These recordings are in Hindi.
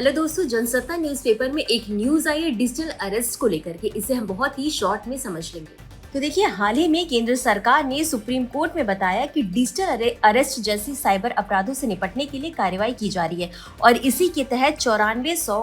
हेलो दोस्तों, जनसत्ता न्यूज़पेपर में एक न्यूज आई है डिजिटल अरेस्ट को लेकर के। इसे हम बहुत ही शॉर्ट में समझ लेंगे। तो देखिए, हाल ही में केंद्र सरकार ने सुप्रीम कोर्ट में बताया कि डिजिटल अरेस्ट जैसी साइबर अपराधों से निपटने के लिए कार्रवाई की जा रही है और इसी के तहत 9400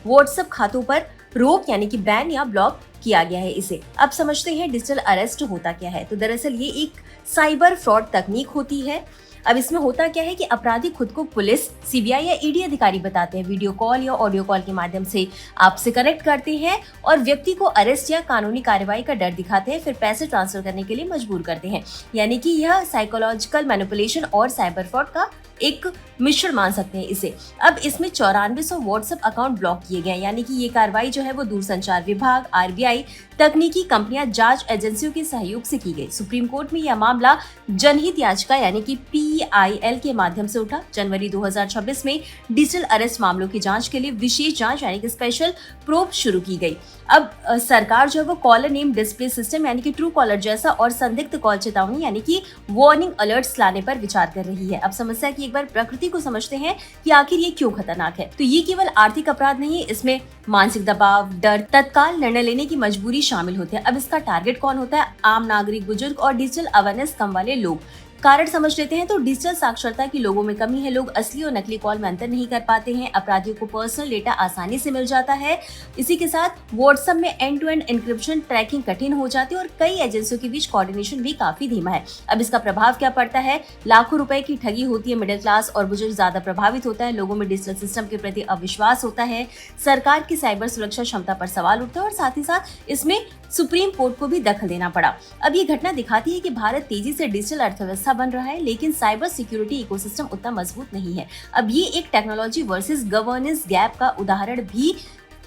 व्हाट्सएप खातों पर रोक यानी कि बैन या ब्लॉक किया गया है। इसे अब समझते हैं डिजिटल अरेस्ट होता क्या है। तो दरअसल ये एक साइबर फ्रॉड तकनीक होती है। अब इसमें होता क्या है कि अपराधी खुद को पुलिस, सीबीआई या ईडी अधिकारी बताते हैं, वीडियो कॉल या ऑडियो कॉल के माध्यम से आपसे कनेक्ट करते हैं और व्यक्ति को अरेस्ट या कानूनी कार्रवाई का डर दिखाते हैं, फिर पैसे ट्रांसफर करने के लिए मजबूर करते हैं। यानी कि यह साइकोलॉजिकल मैनिपुलेशन और साइबर फ्रॉड का एक मिश्रण मान सकते हैं इसे। अब इसमें 9400 व्हाट्सएप अकाउंट ब्लॉक किए गए, यानी कि ये कार्रवाई जो है वो दूरसंचार विभाग, आरबीआई, तकनीकी कंपनियां, जांच एजेंसियों के सहयोग से की गई। सुप्रीम कोर्ट में यह मामला जनहित याचिका यानी कि PIL के माध्यम से उठा। जनवरी 2026 में डिजिटल अरेस्ट मामलों की जांच के लिए विशेष जांच यानी कि स्पेशल प्रोब शुरू की गई। अब सरकार जो है वो कॉलर नेम डिस्प्ले सिस्टम यानी कि ट्रू कॉलर जैसा और संदिग्ध कॉल चेतावनी यानी कि वार्निंग अलर्ट्स लाने पर विचार कर रही है। अब समस्या की एक बार प्रकृति को समझते हैं कि आखिर ये क्यों खतरनाक है। तो ये केवल आर्थिक अपराध नहीं है, इसमें मानसिक दबाव, डर, तत्काल निर्णय लेने की मजबूरी शामिल होते हैं। अब इसका टारगेट कौन होता है? आम नागरिक, बुजुर्ग और डिजिटल अवेयरनेस कम वाले लोग। कारण समझ लेते हैं तो डिजिटल साक्षरता की लोगों में कमी है। लोग असली और नकली कॉल में अंतर नहीं कर पाते हैं। अपराधियों को पर्सनल डेटा आसानी से मिल जाता है। इसी के साथ व्हाट्सएप में end to end encryption tracking कठिन हो जाती है और कई एजेंसियों के बीच कोऑर्डिनेशन भी काफी धीमा है। अब इसका प्रभाव क्या पड़ता है? लाखों रुपए की ठगी होती है। मिडिल क्लास और बुजुर्ग ज्यादा प्रभावित होता है। लोगों में डिजिटल सिस्टम के प्रति अविश्वास होता है। सरकार की साइबर सुरक्षा क्षमता पर सवाल उठता है और साथ ही साथ इसमें सुप्रीम कोर्ट को भी दखल देना पड़ा। अब ये घटना दिखाती है कि भारत तेजी से डिजिटल अर्थव्यवस्था बन रहा है, लेकिन साइबर सिक्योरिटी इकोसिस्टम उतना मजबूत नहीं है। अब ये एक टेक्नोलॉजी वर्सेस गवर्नेंस गैप का उदाहरण भी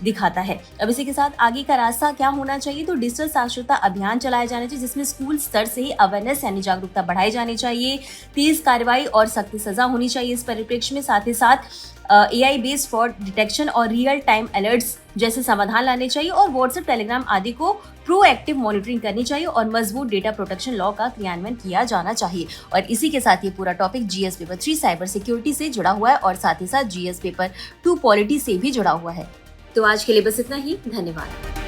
दिखाता है। अब इसी के साथ आगे का रास्ता क्या होना चाहिए? तो डिजिटल साक्षरता अभियान चलाए जाने चाहिए, जिसमें स्कूल स्तर से ही अवेयरनेस यानी जागरूकता बढ़ाई जानी चाहिए। तेज कार्रवाई और सख्त सजा होनी चाहिए इस परिप्रेक्ष्य में। साथ ही साथ AI बेस्ड फ्रॉड डिटेक्शन और रियल टाइम अलर्ट्स जैसे समाधान लाने चाहिए और व्हाट्सएप, टेलीग्राम आदि को प्रोएक्टिव मॉनिटरिंग करनी चाहिए और मजबूत डेटा प्रोटेक्शन लॉ का क्रियान्वयन किया जाना चाहिए। और इसी के साथ ये पूरा topic GS paper 3 cyber security से जुड़ा हुआ है और साथ ही साथ GS पेपर 2 पॉलिटी से भी जुड़ा हुआ है। तो आज के लिए बस इतना ही। धन्यवाद।